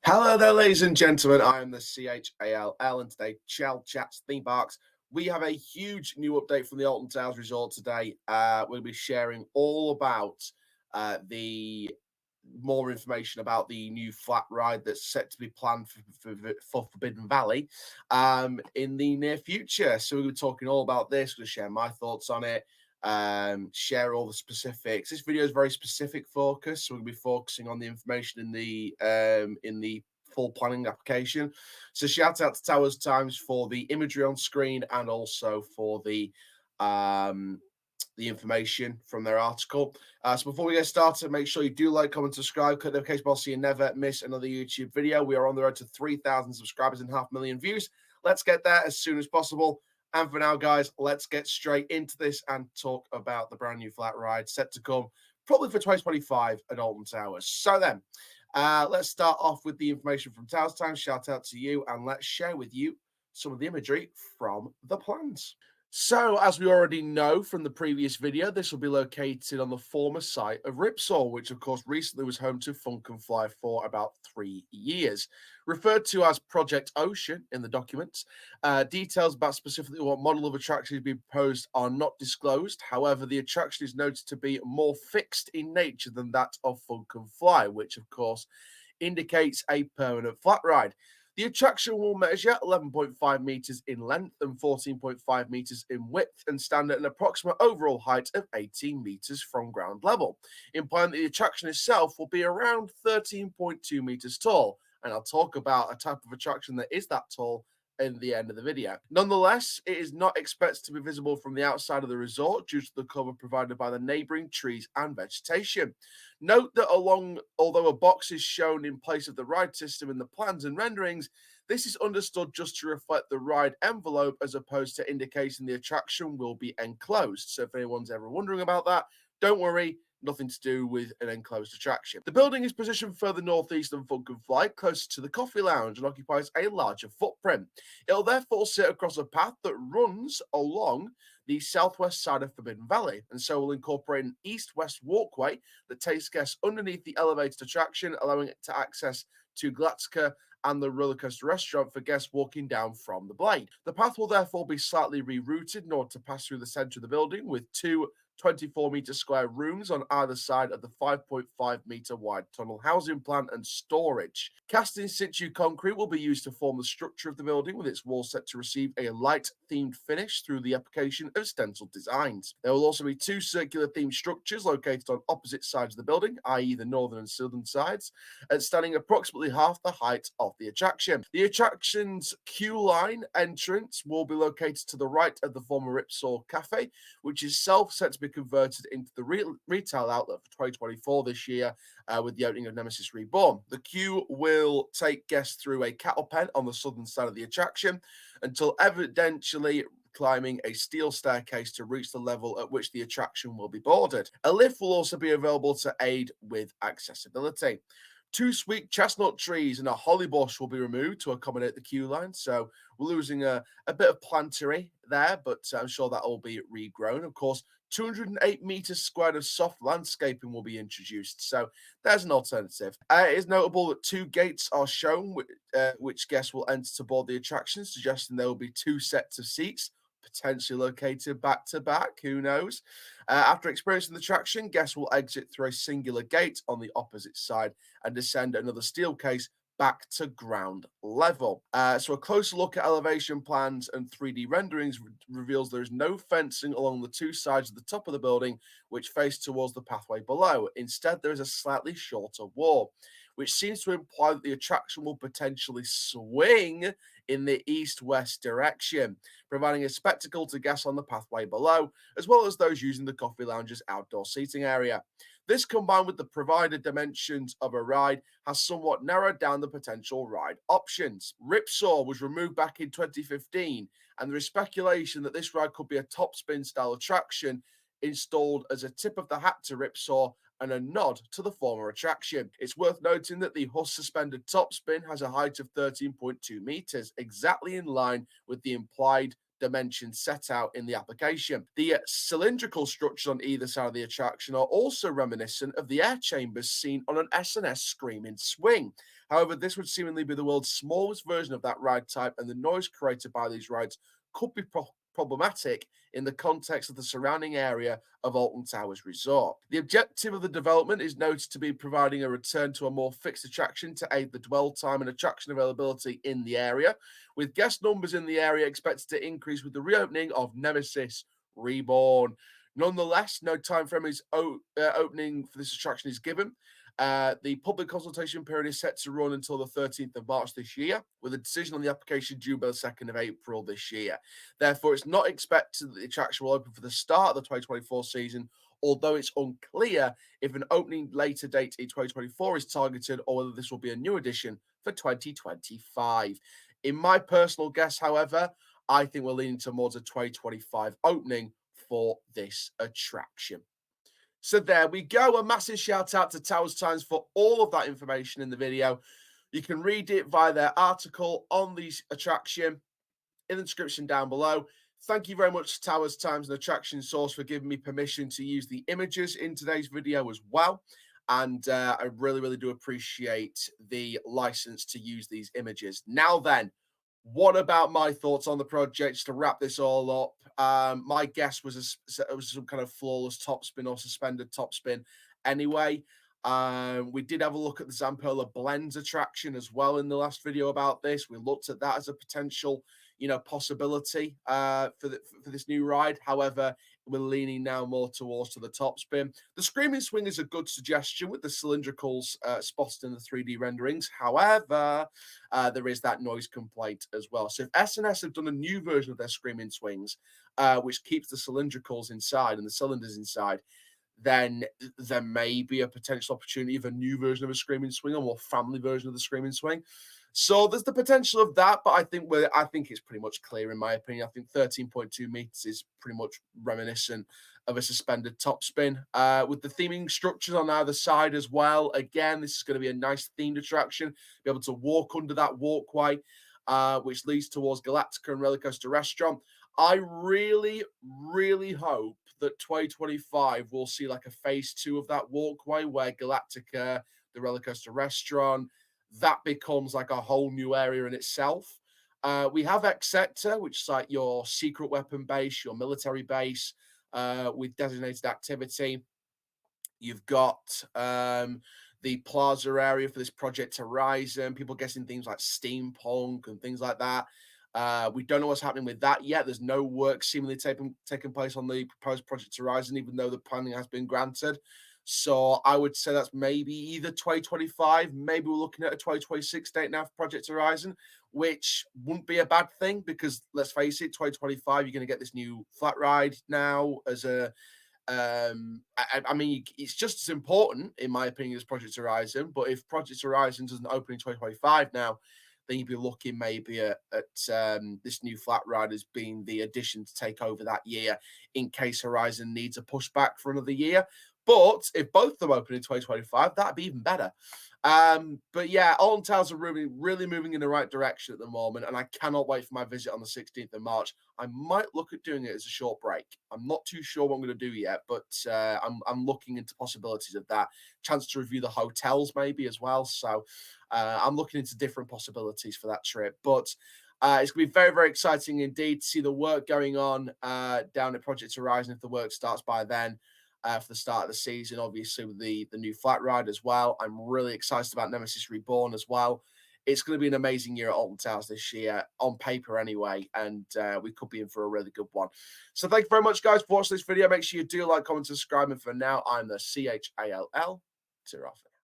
Hello there, ladies and gentlemen. I am the CHALL, and today, Chall Chats Theme Parks. We have a huge new update from the Alton Towers Resort today. We'll be sharing all about the more information about the new flat ride that's set to be planned for Forbidden Valley in the near future. So we're talking all about this. We'll share my thoughts on it, share all the specifics. This video is very specific focus, so we'll be focusing on the information in the full planning application. So shout out to TowersTimes for the imagery on screen and also for the information from their article. So before we get started, make sure you do like, comment, subscribe, click the notification bell so you never miss another YouTube video. We are on the road to 3,000 subscribers and 500,000 views. Let's get there as soon as possible. And for now, guys, let's get straight into this and talk about the brand new flat ride set to come probably for 2025 at Alton Towers. So then, let's start off with the information from TowersTimes. Shout out to you, and let's share with you some of the imagery from the plans. So, as we already know from the previous video, this will be located on the former site of Ripsaw, which of course recently was home to Funk and Fly for about 3 years. Referred to as Project Ocean in the documents, details about specifically what model of attraction is being proposed are not disclosed. However, the attraction is noted to be more fixed in nature than that of Funk and Fly, which of course indicates a permanent flat ride. The attraction will measure 11.5 meters in length and 14.5 meters in width and stand at an approximate overall height of 18 meters from ground level, implying that the attraction itself will be around 13.2 meters tall. And I'll talk about a type of attraction that is that tall in the end of the video. Nonetheless, it is not expected to be visible from the outside of the resort due to the cover provided by the neighboring trees and vegetation. Note that although a box is shown in place of the ride system in the plans and renderings, this is understood just to reflect the ride envelope as opposed to indicating the attraction will be enclosed. So if anyone's ever wondering about that, don't worry, nothing to do with an enclosed attraction. The building is positioned further northeast than Funk and Fly, closer to the coffee lounge, and occupies a larger footprint. It'll therefore sit across a path that runs along the southwest side of Forbidden Valley, and so will incorporate an east-west walkway that takes guests underneath the elevated attraction, allowing it to access to Glatzka and the roller coaster restaurant for guests walking down from the Blade. The path will therefore be slightly rerouted in order to pass through the center of the building with two 24-meter square rooms on either side of the 5.5-meter wide tunnel housing plant and storage. Cast in situ concrete will be used to form the structure of the building, with its walls set to receive a light themed finish through the application of stenciled designs. There will also be two circular themed structures located on opposite sides of the building, i.e. the northern and southern sides, and standing approximately half the height of the attraction. The attraction's queue line entrance will be located to the right of the former Ripsaw Cafe, which is set to be converted into the retail outlet for 2024 this year with the opening of Nemesis Reborn. The queue will take guests through a cattle pen on the southern side of the attraction until evidentially climbing a steel staircase to reach the level at which the attraction will be boarded. A lift will also be available to aid with accessibility. Two sweet chestnut trees and a holly bush will be removed to accommodate the queue line. So we're losing a bit of plantery there, but I'm sure that will be regrown. Of course, 208 meters squared of soft landscaping will be introduced. So there's an alternative. It is notable that two gates are shown, which guests will enter to board the attraction, suggesting there will be two sets of seats, potentially located back to back. Who knows? After experiencing the attraction, guests will exit through a singular gate on the opposite side and descend another steel case back to ground level. So a closer look at elevation plans and 3D renderings reveals there is no fencing along the two sides of the top of the building which face towards the pathway below. Instead, there is a slightly shorter wall, which seems to imply that the attraction will potentially swing in the east-west direction, providing a spectacle to guests on the pathway below, as well as those using the coffee lounge's outdoor seating area. This, combined with the provided dimensions of a ride, has somewhat narrowed down the potential ride options. Ripsaw was removed back in 2015, and there is speculation that this ride could be a top spin style attraction installed as a tip of the hat to Ripsaw and a nod to the former attraction. It's worth noting that the Huss suspended top spin has a height of 13.2 meters, exactly in line with the implied dimensions set out in the application. The cylindrical structures on either side of the attraction are also reminiscent of the air chambers seen on an S&S Screaming Swing. However, this would seemingly be the world's smallest version of that ride type, and the noise created by these rides could be problematic in the context of the surrounding area of Alton Towers Resort. The objective of the development is noted to be providing a return to a more fixed attraction to aid the dwell time and attraction availability in the area, with guest numbers in the area expected to increase with the reopening of Nemesis Reborn. Nonetheless, no time frame is opening for this attraction is given. The public consultation period is set to run until the 13th of March this year, with a decision on the application due by the 2nd of April this year. Therefore, it's not expected that the attraction will open for the start of the 2024 season, although it's unclear if an opening later date in 2024 is targeted or whether this will be a new addition for 2025. In my personal guess, however, I think we're leaning towards a 2025 opening for this attraction. So there we go. A massive shout out to TowersTimes for all of that information in the video. You can read it via their article on the attraction in the description down below. Thank you very much to TowersTimes and Attraction Source for giving me permission to use the images in today's video as well. And I really, really do appreciate the license to use these images. Now then, what about my thoughts on the project? Just to wrap this all up, my guess was it was some kind of flawless topspin or suspended topspin. Anyway, we did have a look at the Zamperla Blends attraction as well in the last video about this. We looked at that as a potential, possibility for this new ride. However, we're leaning now more towards to the topspin. The Screaming Swing is a good suggestion with the cylindricals spotted in the 3D renderings. However, there is that noise complaint as well. So if S&S have done a new version of their Screaming Swings, which keeps the cylindricals inside and the cylinders inside, then there may be a potential opportunity of a new version of a Screaming Swing, a more family version of the Screaming Swing. So there's the potential of that, but I think it's pretty much clear in my opinion. I think 13.2 meters is pretty much reminiscent of a suspended topspin, with the theming structures on either side as well. Again, this is going to be a nice themed attraction. Be able to walk under that walkway, which leads towards Galactica and Roller Coaster Restaurant. I really, really hope that 2025 will see like a phase 2 of that walkway where Galactica, the Roller Coaster Restaurant, that becomes like a whole new area in itself. We have X Sector, which is like your secret weapon base, your military base, with designated activity. You've got the plaza area for this Project Horizon, people guessing things like steampunk and things like that. We don't know what's happening with that yet. There's no work seemingly taking place on the proposed Project Horizon, even though the planning has been granted. So I would say that's maybe either 2025, maybe we're looking at a 2026 date now for Project Horizon, which wouldn't be a bad thing because let's face it, 2025, you're going to get this new flat ride now as a I mean, it's just as important, in my opinion, as Project Horizon. But if Project Horizon doesn't open in 2025 now, then you'd be looking maybe at this new flat ride as being the addition to take over that year in case Horizon needs a pushback for another year. But if both of them open in 2025, that'd be even better. But yeah, Alton Towers are really moving in the right direction at the moment, and I cannot wait for my visit on the 16th of March. I might look at doing it as a short break. I'm not too sure what I'm going to do yet, but I'm looking into possibilities of that. Chance to review the hotels maybe as well. So I'm looking into different possibilities for that trip. But it's going to be very, very exciting indeed to see the work going on down at Project Horizon if the work starts by then. For the start of the season, obviously with the new flat ride as well. I'm really excited about Nemesis Reborn as well. It's going to be an amazing year at Alton Towers this year, on paper anyway, and we could be in for a really good one. So thank you very much, guys, for watching this video. Make sure you do like, comment, subscribe, and for now, I'm the CHALL Tirafin.